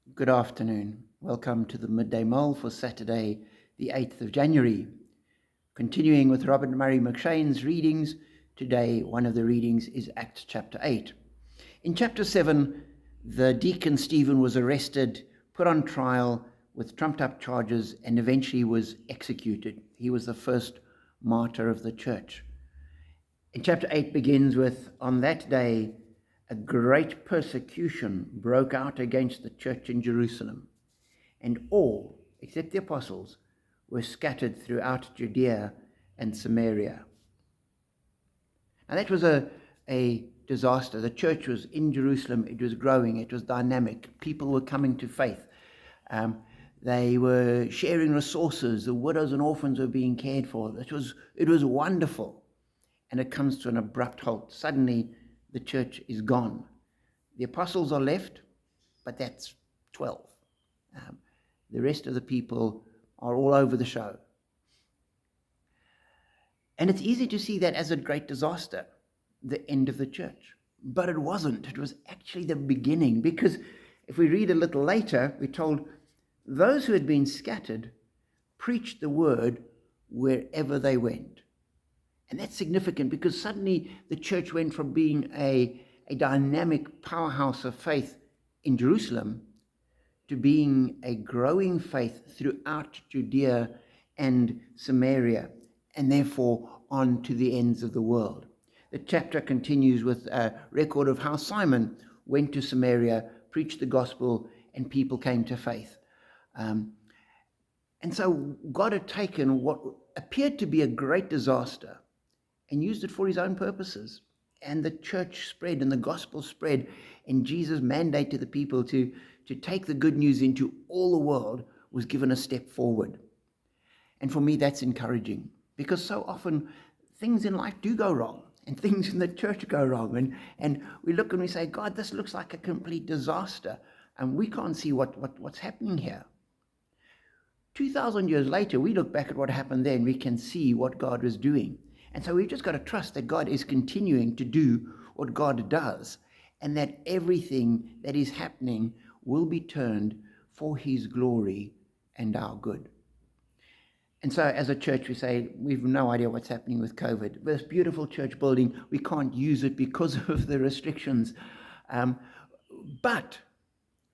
Good afternoon. Welcome to the Midday Mull for Saturday, the 8th of January. Continuing with Robert Murray McShane's readings, today one of the readings is Acts chapter 8. In chapter 7, the deacon Stephen was arrested, put on trial with trumped-up charges, and eventually was executed. He was the first martyr of the church. In chapter 8 begins with, on that day, a great persecution broke out against the church in Jerusalem, and all, except the apostles, were scattered throughout Judea and Samaria. Now that was a disaster. The church was in Jerusalem. It was growing. It was dynamic. People were coming to faith. They were sharing resources. The widows and orphans were being cared for. It was wonderful. And it comes to an abrupt halt. Suddenly, the church is gone. The apostles are left, but that's 12. The rest of the people are all over the show. And it's easy to see that as a great disaster, the end of the church. But it wasn't. It was actually the beginning, because if we read a little later, we're told those who had been scattered preached the word wherever they went. And that's significant, because suddenly the church went from being a dynamic powerhouse of faith in Jerusalem to being a growing faith throughout Judea and Samaria, and therefore on to the ends of the world. The chapter continues with a record of how Simon went to Samaria, preached the gospel, and people came to faith. And so God had taken what appeared to be a great disaster and used it for his own purposes. And the church spread and the gospel spread, and Jesus' mandate to the people to take the good news into all the world was given a step forward. And for me, that's encouraging, because so often things in life do go wrong, and things in the church go wrong. And we look and we say, God, this looks like a complete disaster, and we can't see what's happening here. 2,000 years later, we look back at what happened then, we can see what God was doing. And so we've just got to trust that God is continuing to do what God does, and that everything that is happening will be turned for his glory and our good. And so as a church, we say, we've no idea what's happening with COVID. This beautiful church building, we can't use it because of the restrictions. But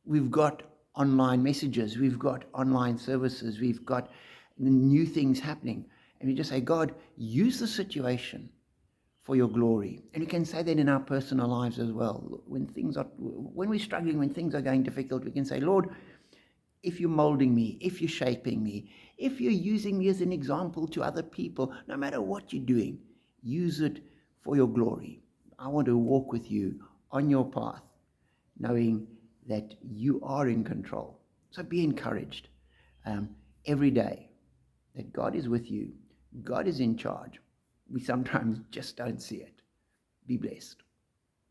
we've got online messages, we've got online services, we've got new things happening. And we just say, God, use the situation for your glory. And we can say that in our personal lives as well. When we're struggling, when things are going difficult, we can say, Lord, if you're molding me, if you're shaping me, if you're using me as an example to other people, no matter what you're doing, use it for your glory. I want to walk with you on your path, knowing that you are in control. So be encouraged every day that God is with you. God is in charge. We sometimes just don't see it. Be blessed.